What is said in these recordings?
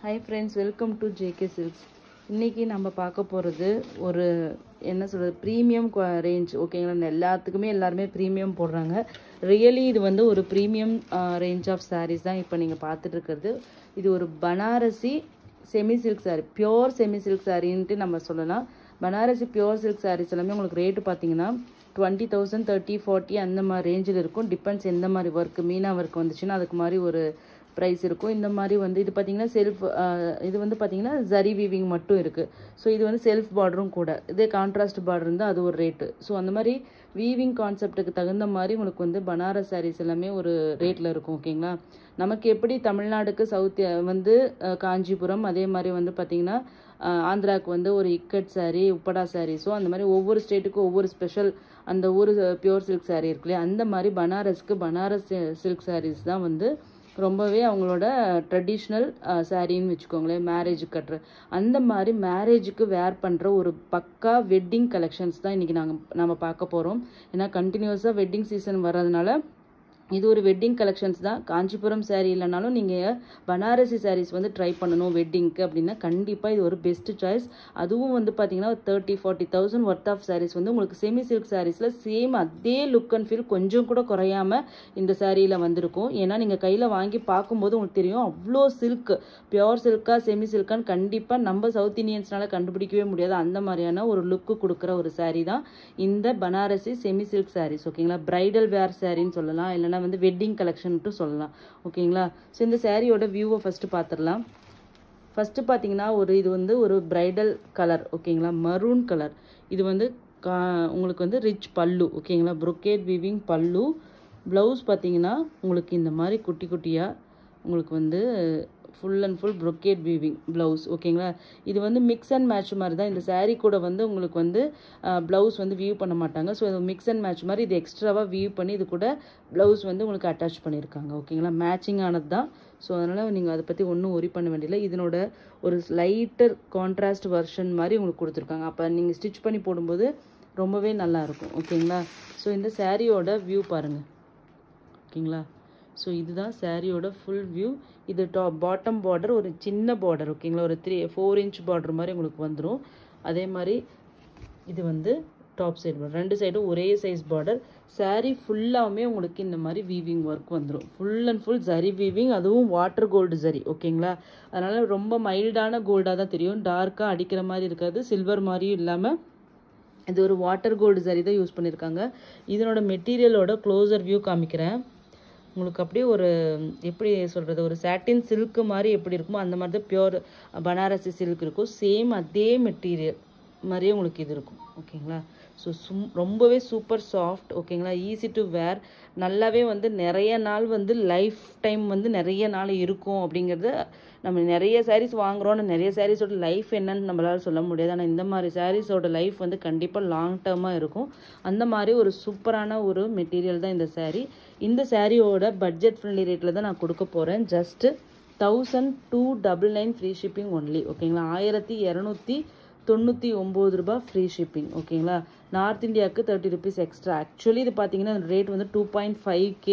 Hi friends, welcome to JK Silks. இன்னைக்கு நம்ம பார்க்க போகிறது ஒரு என்ன சொல்கிறது ப்ரீமியம் ரேஞ்ச். ஓகேங்களா, எல்லாத்துக்குமே எல்லாருமே ப்ரீமியம் போடுறாங்க. ரியலி இது வந்து ஒரு ப்ரீமியம் ரேஞ்ச் ஆஃப் சாரீஸ் தான் இப்போ நீங்கள் பார்த்துட்டு இருக்கிறது. இது ஒரு Banarasi semi silk sari, pure semi silk சாரின்ட்டு நம்ம சொல்லலாம். பனாரசி பியோர் சில்க் சாரீஸ் எல்லாமே உங்களுக்கு ரேட்டு பார்த்தீங்கன்னா 20,000, 30, 40 அந்த மாதிரி ரேஞ்சில் இருக்கும். டிபெண்ட்ஸ் எந்த மாதிரி ஒர்க், மீனா ஒர்க் வந்துச்சுன்னா அதுக்கு மாதிரி ஒரு ப்ரைஸ் இருக்கும். இந்த மாதிரி வந்து இது பார்த்தீங்கன்னா இது வந்து பார்த்தீங்கன்னா ஜரி வீவிங் மட்டும் இருக்குது. ஸோ இது வந்து செல்ஃப் பார்டரும் கூட. இதே கான்ட்ராஸ்ட் பார்டர் இருந்தால் அது ஒரு ரேட்டு. ஸோ அந்த மாதிரி வீவிங் கான்செப்ட்டுக்கு தகுந்த மாதிரி உங்களுக்கு வந்து பனாரஸ் சாரீஸ் எல்லாமே ஒரு ரேட்டில் இருக்கும். ஓகேங்களா, நமக்கு எப்படி தமிழ்நாடுக்கு சவுத் வந்து காஞ்சிபுரம், அதே மாதிரி வந்து பார்த்திங்கன்னா ஆந்திராவுக்கு வந்து ஒரு இக்கட் சாரீ, உப்படா சாரீ. ஸோ அந்த மாதிரி ஒவ்வொரு ஸ்டேட்டுக்கும் ஒவ்வொரு ஸ்பெஷல் அந்த ஊர் பியோர் சில்க் சாரீ இருக்கு இல்லையா, அந்த மாதிரி பனாரஸ்க்கு பனாரஸ் சில்க் சாரீஸ் தான் வந்து ரொம்பவே அவங்களோட ட்ரெடிஷ்னல் சாரின்னு வச்சுக்கோங்களேன். மேரேஜுக்கு கட்டுற அந்த மாதிரி மேரேஜுக்கு வேர் பண்ணுற ஒரு பக்கா வெட்டிங் கலெக்ஷன்ஸ் தான் இன்றைக்கி நம்ம பார்க்க போகிறோம். ஏன்னா கண்டினியூஸாக வெட்டிங் சீசன் வர்றதுனால இது ஒரு வெட்டிங் கலெக்ஷன்ஸ் தான். காஞ்சிபுரம் சாரீ இல்லைனாலும் நீங்கள் பனாரசி சாரீஸ் வந்து ட்ரை பண்ணணும் வெட்டிங்க்கு அப்படின்னா கண்டிப்பாக இது ஒரு பெஸ்ட் சாய்ஸ். அதுவும் வந்து பார்த்தீங்கன்னா 30-40,000 ஒர்த் ஆஃப் சாரீஸ் வந்து உங்களுக்கு செமி சில்க் சாரீஸில் சேம் அதே லுக் அண்ட் ஃபீல் கொஞ்சம் கூட குறையாமல் இந்த சாரியில் வந்திருக்கும். ஏன்னா நீங்கள் கையில் வாங்கி பார்க்கும்போது உங்களுக்கு தெரியும் அவ்வளோ சில்க், பியோர் சில்கா செமி சில்கான்னு கண்டிப்பாக நம்ம சவுத் இண்டியன்ஸ்னால கண்டுபிடிக்கவே முடியாது. அந்த மாதிரியான ஒரு லுக்கு கொடுக்குற ஒரு சாரீ தான் இந்த பனாரசி செமி சில்க் சாரீஸ். ஓகேங்களா, பிரைடல் வேர் சாரின்னு சொல்லலாம், இல்லைனா வந்து வெட்டிங் கலெக்ஷன்ட்டு சொல்லலாம். ஓகேங்களா, ஸோ இந்த சாரியோட வியூவை ஃபஸ்ட்டு பார்த்துடலாம். ஃபஸ்ட்டு பார்த்தீங்கன்னா இது வந்து ஒரு பிரைடல் கலர். ஓகேங்களா, மரூன் கலர். இது வந்து உங்களுக்கு வந்து ரிச் பல்லு. ஓகேங்களா, ப்ரொக்கேட் வீவிங் பல்லு. ப்ளவுஸ் பார்த்தீங்கன்னா உங்களுக்கு இந்த மாதிரி குட்டி குட்டியாக உங்களுக்கு வந்து full and full brocade weaving blouse. ஓகேங்களா, இது வந்து மிக்ஸ் அண்ட் மேட்ச் மாதிரி தான். இந்த சாரீ கூட வந்து உங்களுக்கு வந்து ப்ளவுஸ் வந்து வியூ பண்ண மாட்டாங்க. ஸோ இது மிக்ஸ் அண்ட் மேட்ச் மாதிரி இது எக்ஸ்ட்ராவாக வியூ பண்ணி இது கூட ப்ளவுஸ் வந்து உங்களுக்கு அட்டாச் பண்ணியிருக்காங்க. ஓகேங்களா, மேட்சிங் ஆனது தான். ஸோ அதனால் நீங்கள் அதை பற்றி ஒன்றும் ஒரி பண்ண வேண்டியதில்லை. இதனோட ஒரு லைட்டர் கான்ட்ராஸ்ட் வெர்ஷன் மாதிரி உங்களுக்கு கொடுத்துருக்காங்க. அப்போ நீங்கள் ஸ்டிச் பண்ணி போடும்போது ரொம்பவே நல்லாயிருக்கும். ஓகேங்களா, ஸோ இந்த சாரியோட வியூ பாருங்கள். ஓகேங்களா, ஸோ இதுதான் சாரியோட ஃபுல் வியூ. இது பாட்டம் பார்டர் ஒரு சின்ன பார்டர். ஓகேங்களா, ஒரு 4 inch பார்டர் மாதிரி உங்களுக்கு வந்துடும். அதே மாதிரி இது வந்து டாப் சைடு பார்டர், ரெண்டு சைடும் ஒரே சைஸ் பார்டர். சாரீ ஃபுல்லாகவுமே உங்களுக்கு இந்த மாதிரி வீவிங் ஒர்க் வந்துடும். Full and full zari weaving, அதுவும் வாட்டர் கோல்டு ஜரி. ஓகேங்களா, அதனால் ரொம்ப மைல்டான கோல்டாக தான் தெரியும், டார்க்காக அடிக்கிற மாதிரி இருக்காது, சில்வர் மாதிரியும் இல்லாமல் இது ஒரு வாட்டர் கோல்டு ஜரி தான் யூஸ் பண்ணியிருக்காங்க. இதனோட மெட்டீரியலோட க்ளோசர் வியூ காமிக்கிறேன் உங்களுக்கு. அப்படியே ஒரு எப்படி சொல்கிறது, ஒரு சாட்டின் சில்க்கு மாதிரி எப்படி இருக்குமோ அந்த மாதிரி தான் பியோர் பனாரசி சில்க் இருக்கும். சேம் அதே மெட்டீரியல் மாதிரியே உங்களுக்கு இது இருக்கும். ஓகேங்களா, ஸோ ரொம்பவே சூப்பர் சாஃப்ட். ஓகேங்களா, ஈஸி டு வேர். நல்லாவே வந்து நிறைய நாள் வந்து லைஃப் டைம் வந்து நிறைய நாள் இருக்கும். அப்படிங்கிறது நம்ம நிறைய சாரீஸ் வாங்குகிறோன்னு நிறைய சாரீஸோட லைஃப் என்னன்னு நம்மளால் சொல்ல முடியாது. ஆனால் இந்த மாதிரி சாரீஸோட லைஃப் வந்து கண்டிப்பாக லாங் டேர்மாக இருக்கும். அந்த மாதிரி ஒரு சூப்பரான ஒரு மெட்டீரியல் தான் இந்த சாரீ. இந்த சாரியோட பட்ஜெட் ஃப்ரெண்ட்லி ரேட்டில் தான் நான் கொடுக்க போகிறேன். Just 1299 free shipping only. ஓகேங்களா, 1299 ரூபா ஃப்ரீ ஷிப்பிங். ஓகேங்களா, நார்த் இந்தியாவுக்கு 30 rupees எக்ஸ்ட்ரா. ஆக்சுவலி இது பார்த்தீங்கன்னா ரேட் வந்து 2.5K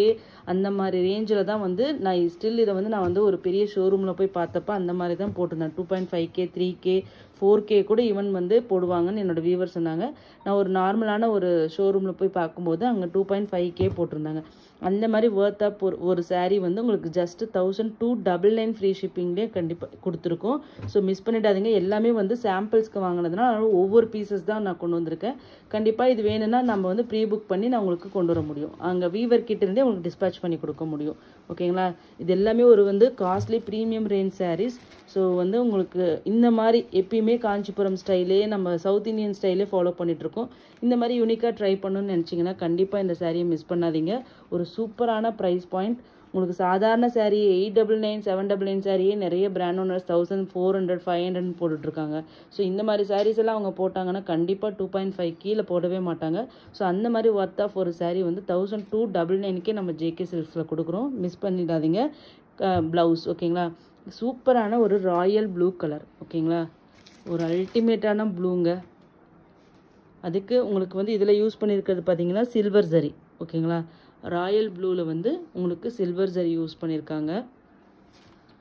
அந்த மாதிரி ரேஞ்சில் தான் வந்து நான் ஸ்டில் இதை வந்து நான் வந்து ஒரு பெரிய ஷோரூமில் போய் பார்த்தப்ப அந்த மாதிரி தான் போட்டிருந்தேன். 2.5K, 3K, 4K கூட ஈவன் வந்து போடுவாங்கன்னு என்னோடய வியூவர் சொன்னாங்க. நான் ஒரு நார்மலான ஒரு ஷோரூமில் போய் பார்க்கும்போது அங்கே 2.5K போட்டிருந்தாங்க. அந்த மாதிரி ஒர்த் ஆப் ஒரு சாரீ வந்து உங்களுக்கு ஜஸ்ட்டு 1299 ஃப்ரீ ஷிப்பிங்லேயே கண்டிப்பாக கொடுத்துருக்கோம். ஸோ மிஸ் பண்ணிடாதீங்க. எல்லாமே வந்து சாம்பிள்ஸ்க்கு வாங்கினதுனால ஒவ்வொரு பீசஸ் தான் நான் கொண்டு வந்திருக்கேன். கண்டிப்பாக இது வேணும்னா நம்ம வந்து ப்ரீ புக் பண்ணி நான் உங்களுக்கு கொண்டு வர முடியும். அங்கே வீவர் கிட்ட இருந்தே உங்களுக்கு டிஸ்பேச் பண்ணி கொடுக்க முடியும். ஓகேங்களா, இது எல்லாமே ஒரு வந்து costly premium range saris. So வந்து உங்களுக்கு இந்த மாதிரி எப்பயுமே காஞ்சிபுரம் ஸ்டைலே நம்ம சவுத் இந்தியன் ஸ்டைலே ஃபாலோ பண்ணிகிட்ருக்கோம். இந்த மாதிரி யூனிக்காக ட்ரை பண்ணணும்னு நினச்சிங்கன்னா கண்டிப்பாக இந்த சாரியை மிஸ் பண்ணாதீங்க. ஒரு சூப்பரான ப்ரைஸ் பாயிண்ட். உங்களுக்கு சாதாரண சாரீ 899, 799 சாரியே நிறைய பிராண்ட் ஓனர்ஸ் 1400, 500 போட்டுட்ருக்காங்க. ஸோ இந்த மாதிரி சாரீஸ் எல்லாம் அவங்க போட்டாங்கன்னா கண்டிப்பாக 2.5 கீழே போடவே மாட்டாங்க. ஸோ அந்த மாதிரி ஒர்த் ஆஃப் ஒரு சாரீ வந்து 1299 நம்ம JK சில்க்ஸில் கொடுக்குறோம். மிஸ் பண்ணிடாதீங்க. ப்ளவுஸ் ஓகேங்களா, சூப்பரான ஒரு ராயல் ப்ளூ கலர். ஓகேங்களா, ஒரு அல்டிமேட்டான ப்ளூங்க. அதுக்கு உங்களுக்கு வந்து இதில் யூஸ் பண்ணியிருக்கிறது பார்த்தீங்கன்னா சில்வர் ஜரி. ஓகேங்களா, ராயல் ப்ளூவில் வந்து உங்களுக்கு சில்வர் ஜரி யூஸ் பண்ணியிருக்காங்க.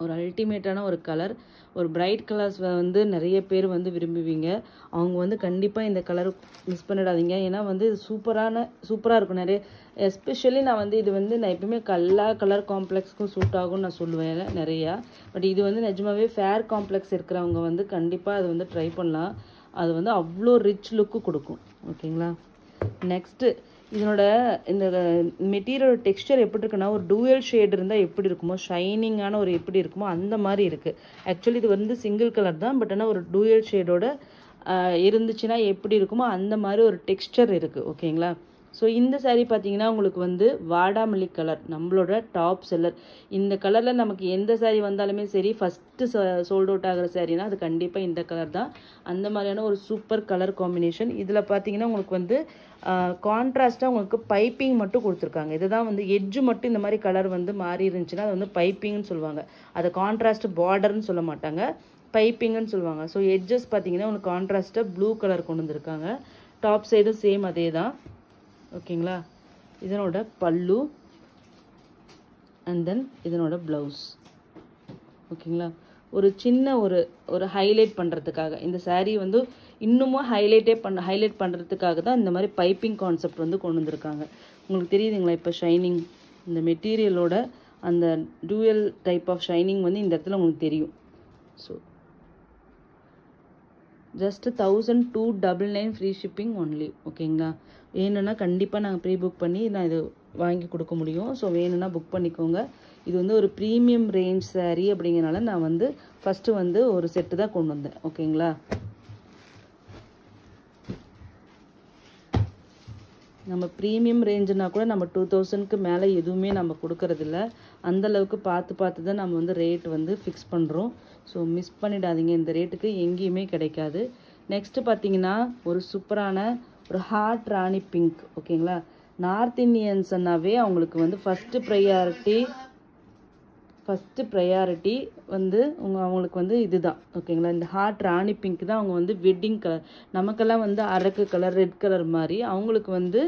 ஒரு அல்டிமேட்டான ஒரு கலர். ஒரு பிரைட் கலர்ஸ் வந்து நிறைய பேர் வந்து விரும்புவீங்க. அவங்க வந்து கண்டிப்பாக இந்த கலர் மிஸ் பண்ணிடாதீங்க. ஏன்னா வந்து இது சூப்பராக இருக்கும். நிறைய எஸ்பெஷலி நான் வந்து இது வந்து நான் எப்பவுமே எல்லா கலர் காம்ப்ளெக்ஸ்க்கும் சூட் ஆகும்னு நான் சொல்லுவேன் நிறையா. பட் இது வந்து நிஜமாவே ஃபேர் காம்ப்ளெக்ஸ் இருக்கிறவங்க வந்து கண்டிப்பாக அது வந்து ட்ரை பண்ணலாம். அது வந்து அவ்வளோ ரிச் லுக்கு கொடுக்கும். ஓகேங்களா. நெக்ஸ்ட்டு இதனோட இந்த மெட்டீரியல் டெக்ஸ்டர் எப்படி இருக்குன்னா, ஒரு டூயல் ஷேட் இருந்தால் எப்படி இருக்குமோ, ஷைனிங்கான ஒரு எப்படி இருக்குமோ அந்த மாதிரி இருக்குது. ஆக்சுவலி இது வந்து சிங்கிள் கலர் தான், பட் ஆனால் ஒரு டூயல் ஷேடோட இருந்துச்சுன்னா எப்படி இருக்குமோ அந்த மாதிரி ஒரு டெக்ஸ்டர் இருக்குது. ஓகேங்களா. ஸோ இந்த சாரீ பார்த்தீங்கன்னா உங்களுக்கு வந்து வாடாமல்லி கலர் நம்மளோட டாப் செல்லர். இந்த கலரில் நமக்கு எந்த சாரீ வந்தாலுமே சரி, ஃபஸ்ட்டு சோல்ட் அவுட் ஆகிற சாரீனா அது கண்டிப்பாக இந்த கலர் தான். அந்த மாதிரியான ஒரு சூப்பர் கலர் காம்பினேஷன். இதில் பார்த்தீங்கன்னா உங்களுக்கு வந்து கான்ட்ராஸ்ட்டாக உங்களுக்கு பைப்பிங் மட்டும் கொடுத்துருக்காங்க. இதுதான் வந்து எட்ஜு மட்டும் இந்த மாதிரி கலர் வந்து மாறி இருந்துச்சுன்னா அது வந்து பைப்பிங்னு சொல்லுவாங்க. அதை கான்ட்ராஸ்ட் பார்டர்னு சொல்ல மாட்டாங்க, பைப்பிங்னு சொல்லுவாங்க. ஸோ எட்ஜஸ் பார்த்தீங்கன்னா உங்களுக்கு கான்ட்ராஸ்ட்டாக ப்ளூ கலர் கொண்டு வந்திருக்காங்க. டாப் சைடும் சேம் அதே தான். ஓகேங்களா. இதனோட பல்லு அண்ட் தென் இதனோட ப்ளவுஸ். ஓகேங்களா. ஒரு சின்ன ஒரு ஹைலைட் பண்ணுறதுக்காக இந்த சாரீ வந்து இன்னமும் ஹைலைட் பண்ணுறதுக்காக தான் இந்த மாதிரி பைப்பிங் கான்செப்ட் வந்து கொண்டு வந்திருக்காங்க. உங்களுக்கு தெரியுதுங்களா இப்போ ஷைனிங் இந்த மெட்டீரியலோட அந்த டூயல் டைப் ஆஃப் ஷைனிங் வந்து இந்த இடத்துல உங்களுக்கு தெரியும். So just 1299 free shipping only. ஓகேங்களா. வேணும்னா கண்டிப்பாக நாங்கள் ப்ரீ புக் பண்ணி நான் இது வாங்கி கொடுக்க முடியும். ஸோ வேணும்னா புக் பண்ணிக்கோங்க. இது வந்து ஒரு ப்ரீமியம் ரேஞ்ச் சாரீ அப்படிங்கிறனால நான் வந்து ஃபஸ்ட்டு வந்து ஒரு செட்டு தான் கொண்டு வந்தேன். ஓகேங்களா. நம்ம ப்ரீமியம் ரேஞ்சுனா கூட நம்ம 2000க்கு மேலே எதுவுமே நம்ம கொடுக்கறதில்ல. அந்தளவுக்கு பார்த்து தான் நம்ம வந்து ரேட் வந்து ஃபிக்ஸ் பண்ணுறோம். ஸோ மிஸ் பண்ணிடாதீங்க. இந்த ரேட்டுக்கு எங்கேயுமே கிடைக்காது. நெக்ஸ்ட்டு பார்த்தீங்கன்னா ஒரு சூப்பரான ஒரு ஹார்ட் ராணி பிங்க். ஓகேங்களா. நார்த் இந்தியன்ஸ்னாவே அவங்களுக்கு வந்து ஃபஸ்ட்டு ப்ரையாரிட்டி வந்து அவங்களுக்கு வந்து இதுதான். ஓகேங்களா. இந்த ஹார்ட் ராணி பிங்க் தான் அவங்க வந்து வெட்டிங் கலர். நமக்கெல்லாம் வந்து அரக்கு கலர், ரெட் கலர் மாதிரி, அவங்களுக்கு வந்து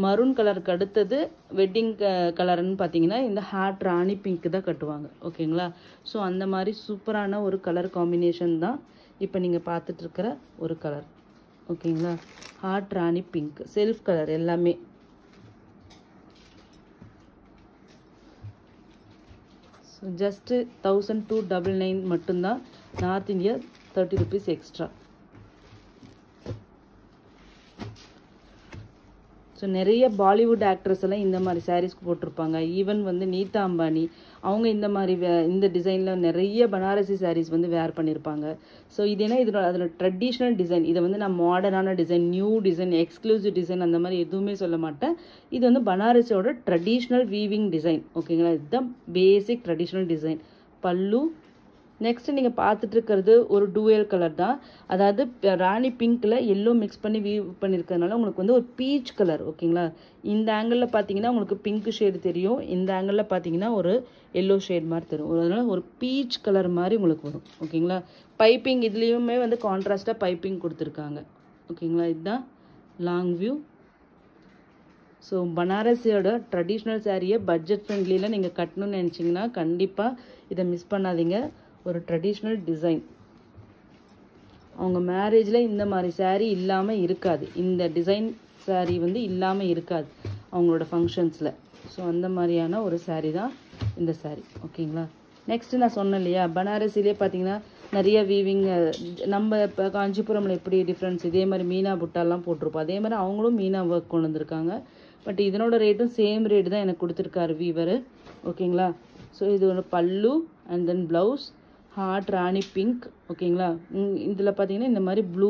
மரூன் கலருக்கு அடுத்தது வெட்டிங் கலர்னு பார்த்தீங்கன்னா இந்த ஹார்ட் ராணி பிங்க் தான் கட்டுவாங்க. ஓகேங்களா. ஸோ அந்த மாதிரி சூப்பரான ஒரு கலர் காம்பினேஷன் தான் இப்போ நீங்கள் பார்த்துட்ருக்கிற ஒரு கலர். ஓகேங்களா. Heart rani pink self colour எல்லாமே. ஸோ ஜஸ்ட்டு 1299 மட்டும்தான். North India 30 rupees extra. So நிறைய பாலிவுட் ஆக்ட்ரஸ் எல்லாம் இந்த மாதிரி சாரீஸ்க்கு போட்டிருப்பாங்க. ஈவன் வந்து நீதா அம்பானி அவங்க இந்த மாதிரி இந்த டிசைனில் நிறைய பனாரசி சாரீஸ் வந்து வேர் பண்ணியிருப்பாங்க. ஸோ இது என்ன அதில் ட்ரெடிஷ்னல் டிசைன். இதை வந்து நான் மாடர்னான design, new design, exclusive design அந்த மாதிரி எதுவுமே சொல்ல மாட்டேன். இது வந்து பனாரசியோட ட்ரெடிஷ்னல் வீவிங் டிசைன். ஓகேங்களா. இதுதான் பேசிக் ட்ரெடிஷ்னல் டிசைன். பல்லு. நெக்ஸ்ட் நீங்கள் பார்த்துட்டு இருக்கிறது ஒரு டூயல் கலர் தான். அதாவது ராணி பிங்க்கில் எல்லோ மிக்ஸ் பண்ணி வீவ் பண்ணியிருக்கிறதுனால உங்களுக்கு வந்து ஒரு பீச் கலர். ஓகேங்களா. இந்த ஆங்கிளில் பார்த்தீங்கன்னா உங்களுக்கு பிங்க் ஷேடு தெரியும், இந்த ஆங்கிளில் பார்த்தீங்கன்னா ஒரு எல்லோ ஷேட் மாதிரி தெரியும். அதனால் ஒரு பீச் கலர் மாதிரி உங்களுக்கு வரும். ஓகேங்களா. பைப்பிங் இதுலேயுமே வந்து கான்ட்ராஸ்டாக பைப்பிங் கொடுத்துருக்காங்க. ஓகேங்களா. இதுதான் லாங் வியூ. ஸோ பனாரசியோட ட்ரெடிஷ்னல் சாரியை பட்ஜெட் ஃப்ரெண்ட்லியில் நீங்கள் கட்டணும்னு நினச்சிங்கன்னா கண்டிப்பாக இதை மிஸ் பண்ணாதீங்க. ஒரு ட்ரெடிஷ்னல் டிசைன். அவங்க மேரேஜில் இந்த மாதிரி சாரீ இல்லாமல் இருக்காது. இந்த டிசைன் சாரீ வந்து இல்லாமல் இருக்காது அவங்களோட ஃபங்க்ஷன்ஸில். ஸோ அந்த மாதிரியான ஒரு சாரீ தான் இந்த சாரீ. ஓகேங்களா. நெக்ஸ்ட்டு நான் சொன்னேன் இல்லையா, பனாரசிலே பார்த்தீங்கன்னா நிறைய வீவிங். நம்ம இப்போ காஞ்சிபுரமில் எப்படி டிஃப்ரென்ஸ், இதே மாதிரி மீனா புட்டாலாம் போட்டிருப்போம். அதே மாதிரி அவங்களும் மீனா ஒர்க் கொண்டு வந்திருக்காங்க. பட் இதனோட ரேட்டும் சேம் ரேட்டு தான் எனக்கு கொடுத்துருக்காரு வீவர். ஓகேங்களா. ஸோ இது ஒரு பல்லு and then blouse hot rani pink. ஓகேங்களா. இதில் பார்த்தீங்கன்னா இந்த மாதிரி ப்ளூ,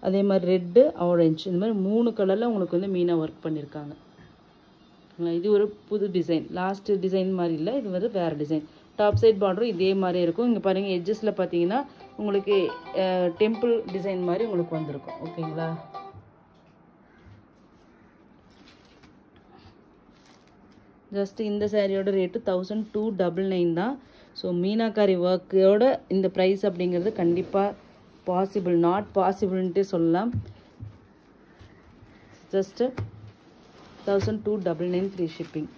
அதே மாதிரி ரெட்டு, ஆரஞ்சு, இந்த மாதிரி 3 கலரில் உங்களுக்கு வந்து மீனா ஒர்க் பண்ணியிருக்காங்க. இது ஒரு புது டிசைன். லாஸ்ட் டிசைன் மாதிரி இல்லை, இது வந்து வேறு டிசைன். டாப் சைட் பார்டரும் இதே மாதிரி இருக்கும். இங்கே பாருங்கள் எட்ஜஸில் பார்த்தீங்கன்னா உங்களுக்கு டெம்பிள் டிசைன் மாதிரி உங்களுக்கு வந்திருக்கும். ஓகேங்களா. ஜஸ்ட் இந்த சாரியோட ரேட்டு 1299 தான். ஸோ மீனாக்காரி ஒர்க்கோட இந்த ப்ரைஸ் அப்படிங்கிறது கண்டிப்பாக பாசிபிள், நாட் பாசிபிள்ன்ட்டு சொல்லலாம். Just 1299 free shipping.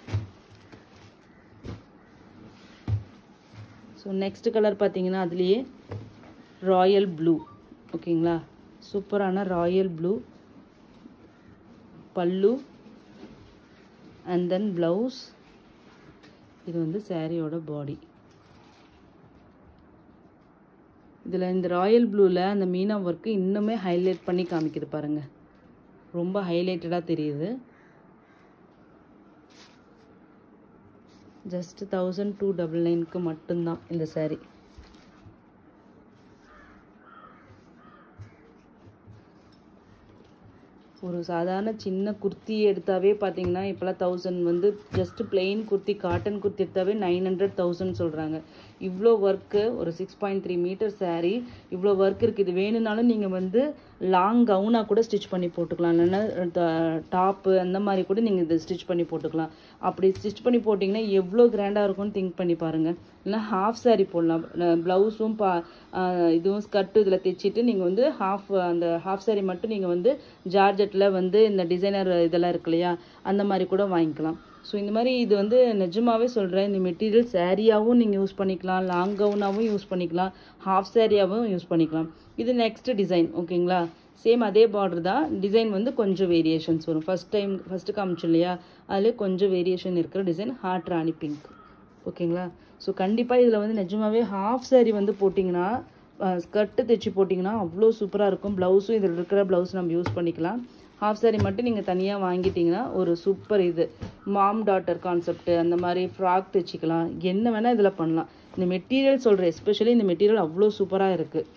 So next colour பார்த்தீங்கன்னா அதுலேயே ராயல் ப்ளூ. ஓகேங்களா, சூப்பரான ராயல் ப்ளூ பல்லு அண்ட் தென் ப்ளவுஸ். இது வந்து சாரியோட பாடி. இதில் இந்த ராயல் ப்ளூவில் அந்த மீனா ஒர்க்கு இன்னுமே ஹைலைட் பண்ணி காமிக்குது பாருங்கள், ரொம்ப ஹைலைட்டடாக தெரியுது. ஜஸ்ட் 1299க்கு மட்டும்தான் இந்த சாரீ. ஒரு சாதாரண சின்ன குர்த்தி எடுத்தாவே பார்த்தீங்கன்னா இப்போலாம் 1000 வந்து just plain kurti cotton kurti எடுத்தாவே 900 1000 சொல்கிறாங்க. இவ்வளோ ஒர்க்கு, ஒரு 6.3 மீட்டர் சாரீ, இவ்வளோ ஒர்க் இருக்குது. இது வேணும்னாலும் நீங்கள் வந்து லாங் கவுனாக கூட ஸ்டிச் பண்ணி போட்டுக்கலாம், இல்லைன்னா டாப்பு அந்த மாதிரி கூட நீங்கள் இதை ஸ்டிச் பண்ணி போட்டுக்கலாம். அப்படி ஸ்டிச் பண்ணி போட்டிங்கன்னா எவ்வளோ கிராண்டாக இருக்கும்னு திங்க் பண்ணி பாருங்கள். இல்லைனா ஹாஃப் சாரீ போடலாம், ப்ளவுஸும் இதுவும் ஸ்கர்ட்டு இதில் தைச்சிட்டு நீங்கள் வந்து அந்த ஹாஃப் சாரீ மட்டும் நீங்கள் வந்து ஜார்ஜெட்டில் வந்து இந்த டிசைனர் இதெல்லாம் இருக்கு இல்லையா, அந்த மாதிரி கூட வாங்கிக்கலாம். ஸோ இந்த மாதிரி இது வந்து நிஜமாகவே சொல்கிறேன், இந்த மெட்டீரியல் சாரியாகவும் நீங்கள் யூஸ் பண்ணிக்கலாம், லாங் கவுனாகவும் யூஸ் பண்ணிக்கலாம், ஹாஃப் சாரியாகவும் யூஸ் பண்ணிக்கலாம். இது நெக்ஸ்ட் டிசைன். ஓகேங்களா, சேம் அதே பார்டர் தான், டிசைன் வந்து கொஞ்சம் வேரியேஷன்ஸ் வரும். ஃபஸ்ட்டு காமிச்சோம் இல்லையா, அதில் கொஞ்சம் வேரியேஷன் இருக்கிற டிசைன் ஹார்ட் ராணி பிங்க். ஓகேங்களா, ஸோ கண்டிப்பாக இதில் வந்து நிஜமாகவே ஹாஃப் சாரீ வந்து போட்டிங்கன்னா, ஸ்கர்ட்டு தைச்சி போட்டிங்கன்னா அவ்வளோ சூப்பராக இருக்கும். ப்ளவுஸும் இதில் இருக்கிற ப்ளவுஸ் நம்ம யூஸ் பண்ணிக்கலாம். ஹாஃப் சாரீ மட்டும் நீங்கள் தனியாக வாங்கிட்டிங்கன்னா ஒரு சூப்பர் இது மாம் டாட்டர் கான்செப்ட், அந்த மாதிரி ஃப்ராக் தைச்சிக்கலாம், என்ன வேணால் இதில் பண்ணலாம். இந்த மெட்டீரியல் சொல்கிறேன், எஸ்பெஷலி இந்த மெட்டீரியல் அவ்வளோ சூப்பராக இருக்குது.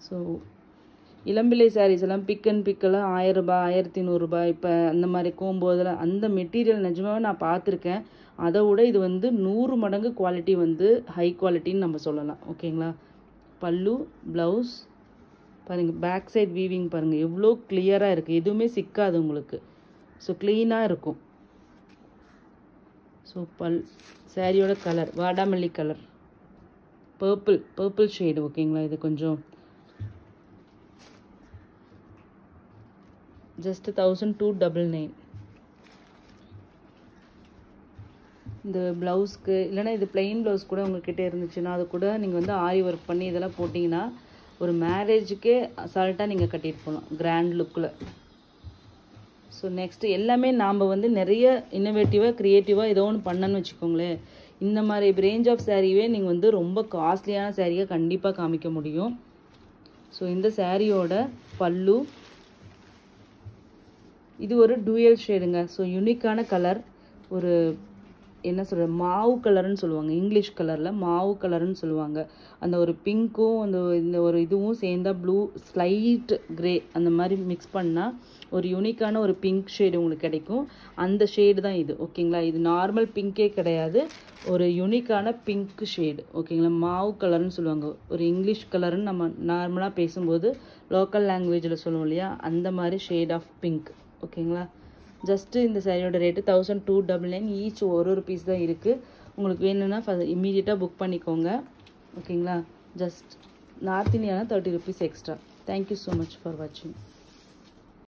ஸோ இளம்பிள்ளை சாரீஸ் எல்லாம் பிக் அண்ட் பிக்கெல்லாம் 1000 ரூபாய் 1100 ரூபாய் இப்போ அந்த மாதிரி போகும்போதில் அந்த மெட்டீரியல் நிஜமாகவே நான் பார்த்துருக்கேன். அதை விட இது வந்து 100 மடங்கு குவாலிட்டி வந்து ஹை குவாலிட்டின்னு நம்ம சொல்லலாம். ஓகேங்களா, பல்லு ப்ளவுஸ் பாருங்கள், பேக் சைட் வீவிங் பாருங்கள் எவ்வளோ கிளியராக இருக்குது, எதுவுமே சிக்காது உங்களுக்கு. ஸோ க்ளீனாக இருக்கும். ஸோ சாரியோட கலர் வாடாமல்லி கலர், பர்பிள் ஷேடு. ஓகேங்களா, இது கொஞ்சம் ஜஸ்ட் 1299. இந்த ப்ளவுஸ்க்கு இல்லைனா இது பிளெயின் ப்ளவுஸ் கூட உங்கள்கிட்ட இருந்துச்சுன்னா அது கூட நீங்கள் வந்து ஆரி ஒர்க் பண்ணி இதெல்லாம் போட்டிங்கன்னா ஒரு மேரேஜுக்கே அசால்ட்டாக நீங்கள் கட்டிட்டு போகலாம் கிராண்ட் லுக்கில். ஸோ நெக்ஸ்ட்டு எல்லாமே நாம் வந்து நிறைய இன்னோவேட்டிவாக க்ரியேட்டிவாக ஏதோ ஒன்று பண்ணணும்னு வச்சுக்கோங்களேன். இந்த மாதிரி ரேஞ்ச் ஆஃப் சாரீவே நீங்கள் வந்து ரொம்ப காஸ்ட்லியான சாரியை கண்டிப்பாக காமிக்க முடியும். ஸோ இந்த சாரியோட பல்லு இது ஒரு டூயல் ஷேடுங்க. ஸோ யூனிக்கான கலர், ஒரு என்ன சொல்கிறது மாவு கலர்னு சொல்லுவாங்க, இங்கிலீஷ் கலரில் மாவு கலர்னு சொல்லுவாங்க. அந்த ஒரு பிங்க்கும் இந்த ஒரு இதுவும் சேர்ந்தா ப்ளூ ஸ்லைட் கிரே அந்த மாதிரி மிக்ஸ் பண்ணால் ஒரு யூனிக்கான ஒரு பிங்க் ஷேடு உங்களுக்கு கிடைக்கும். அந்த ஷேடு தான் இது. ஓகேங்களா, இது நார்மல் பிங்கே கிடையாது, ஒரு யூனிக்கான பிங்க் ஷேடு. ஓகேங்களா, மாவு கலர்னு சொல்லுவாங்க, ஒரு இங்கிலீஷ் கலர்னு நம்ம நார்மலாக பேசும்போது லோக்கல் லாங்குவேஜில் சொல்லுவோம் இல்லையா, அந்த மாதிரி ஷேட் ஆஃப் பிங்க். ஓகேங்களா, ஜஸ்ட்டு இந்த சாரியோட ரேட்டு 1299. ஈச் ஒரு பீஸ் தான் இருக்குது. உங்களுக்கு வேணும்னா இம்மீடியட்டாக புக் பண்ணிக்கோங்க. ஓகேங்களா, just north Indiana 30 rupees extra. Thank you so much for வாட்சிங்.